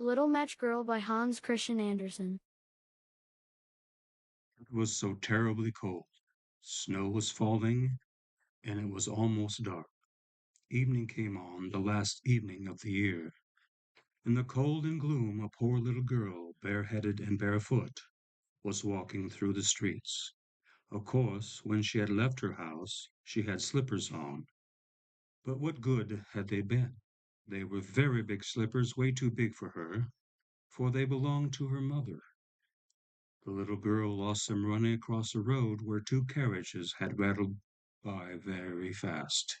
Little Match Girl by Hans Christian Andersen. It was so terribly cold. Snow was falling, and it was almost dark. Evening came on, the last evening of the year. In the cold and gloom, a poor little girl, bareheaded and barefoot, was walking through the streets. Of course, when she had left her house, she had slippers on. But what good had they been? They were very big slippers, way too big for her, for they belonged to her mother. The little girl lost them running across a road where two carriages had rattled by very fast.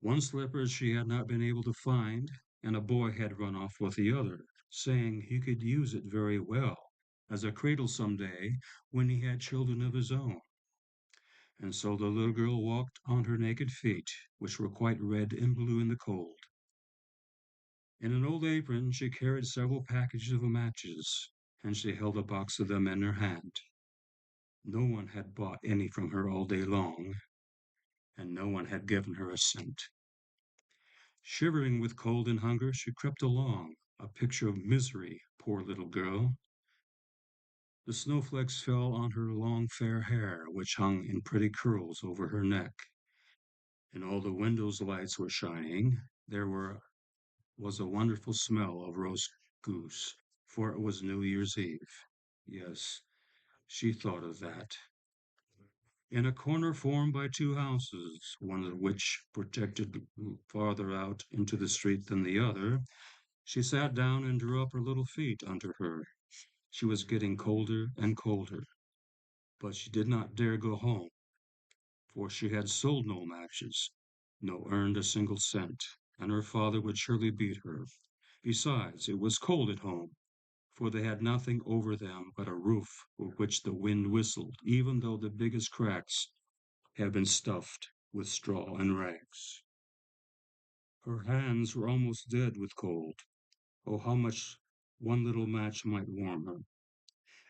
One slipper she had not been able to find, and a boy had run off with the other, saying he could use it very well as a cradle some day when he had children of his own. And so the little girl walked on her naked feet, which were quite red and blue in the cold. In an old apron she carried several packages of matches, and she held a box of them in her hand. No one had bought any from her all day long, and no one had given her a cent. Shivering with cold and hunger, she crept along, a picture of misery, poor little girl. The snowflakes fell on her long fair hair, which hung in pretty curls over her neck, and all the windows' lights were shining. Was a wonderful smell of roast goose, for it was New Year's Eve. Yes, she thought of that. In a corner formed by two houses, one of which projected farther out into the street than the other, she sat down and drew up her little feet under her. She was getting colder and colder, but she did not dare go home, for she had sold no matches, no earned a single cent, and her father would surely beat her. Besides, it was cold at home, for they had nothing over them but a roof with which the wind whistled, even though the biggest cracks had been stuffed with straw and rags. Her hands were almost dead with cold. Oh, how much one little match might warm her!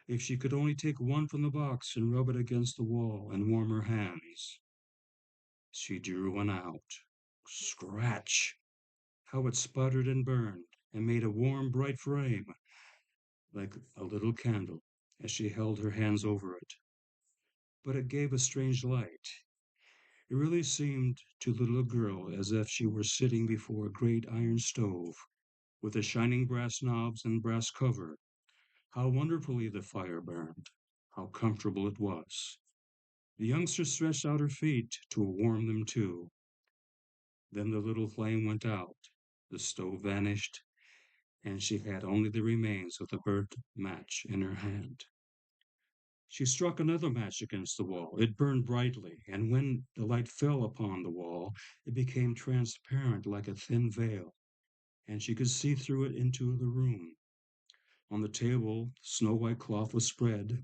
If she could only take one from the box and rub it against the wall and warm her hands. She drew one out. Scratch! How it sputtered and burned, and made a warm, bright flame, like a little candle, as she held her hands over it. But it gave a strange light. It really seemed to the little girl as if she were sitting before a great iron stove, with the shining brass knobs and brass cover. How wonderfully the fire burned! How comfortable it was! The youngster stretched out her feet to warm them too. Then the little flame went out, the stove vanished, and she had only the remains of the burnt match in her hand. She struck another match against the wall. It burned brightly, and when the light fell upon the wall, it became transparent like a thin veil, and she could see through it into the room. On the table, snow-white cloth was spread.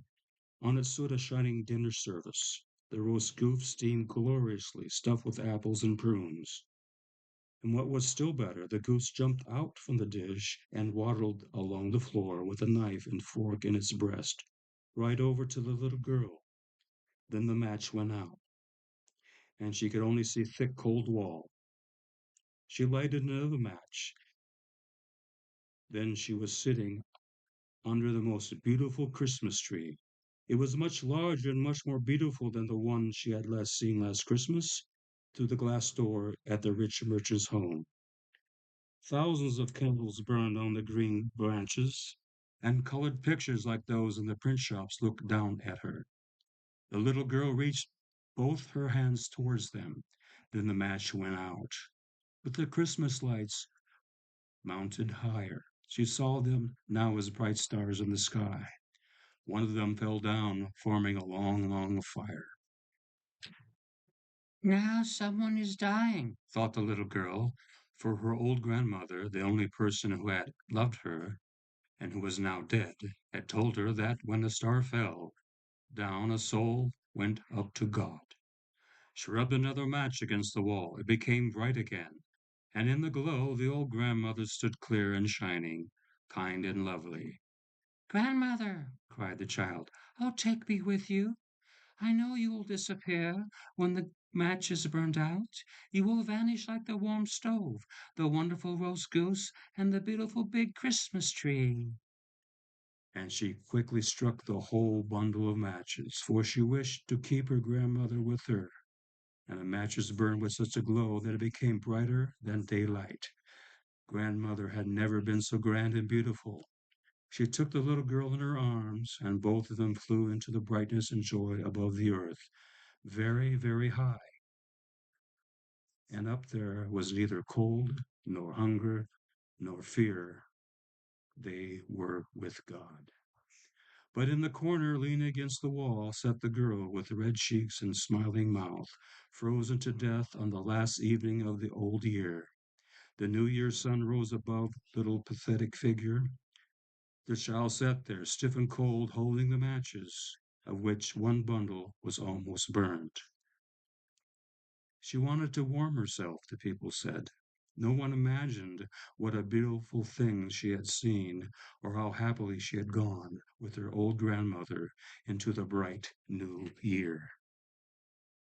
On it stood a shining dinner service. The roast goose steamed gloriously, stuffed with apples and prunes. And what was still better, the goose jumped out from the dish and waddled along the floor with a knife and fork in its breast, right over to the little girl. Then the match went out, and she could only see thick cold wall. She lighted another match. Then she was sitting under the most beautiful Christmas tree. It was much larger and much more beautiful than the one she had last seen last Christmas through the glass door at the rich merchant's home. Thousands of candles burned on the green branches, and colored pictures like those in the print shops looked down at her. The little girl reached both her hands towards them. Then the match went out. But the Christmas lights mounted higher. She saw them now as bright stars in the sky. One of them fell down, forming a long, long fire. Now someone is dying, thought the little girl, for her old grandmother, the only person who had loved her, and who was now dead, had told her that when a star fell down, a soul went up to God. She rubbed another match against the wall. It became bright again, and in the glow the old grandmother stood clear and shining, kind and lovely. Grandmother, cried the child, oh, take me with you. I know you will disappear when the Matches burned out, you will vanish like the warm stove, the wonderful roast goose, and the beautiful big Christmas tree. And she quickly struck the whole bundle of matches, for she wished to keep her grandmother with her. And the matches burned with such a glow that it became brighter than daylight. Grandmother had never been so grand and beautiful. She took the little girl in her arms, and both of them flew into the brightness and joy above the earth, very, very high. And up there was neither cold, nor hunger, nor fear. They were with God. But in the corner, leaning against the wall, sat the girl with red cheeks and smiling mouth, frozen to death on the last evening of the old year. The New Year's sun rose above the little pathetic figure. The child sat there, stiff and cold, holding the matches, of which one bundle was almost burned. She wanted to warm herself, the people said. No one imagined what a beautiful thing she had seen, or how happily she had gone with her old grandmother into the bright new year.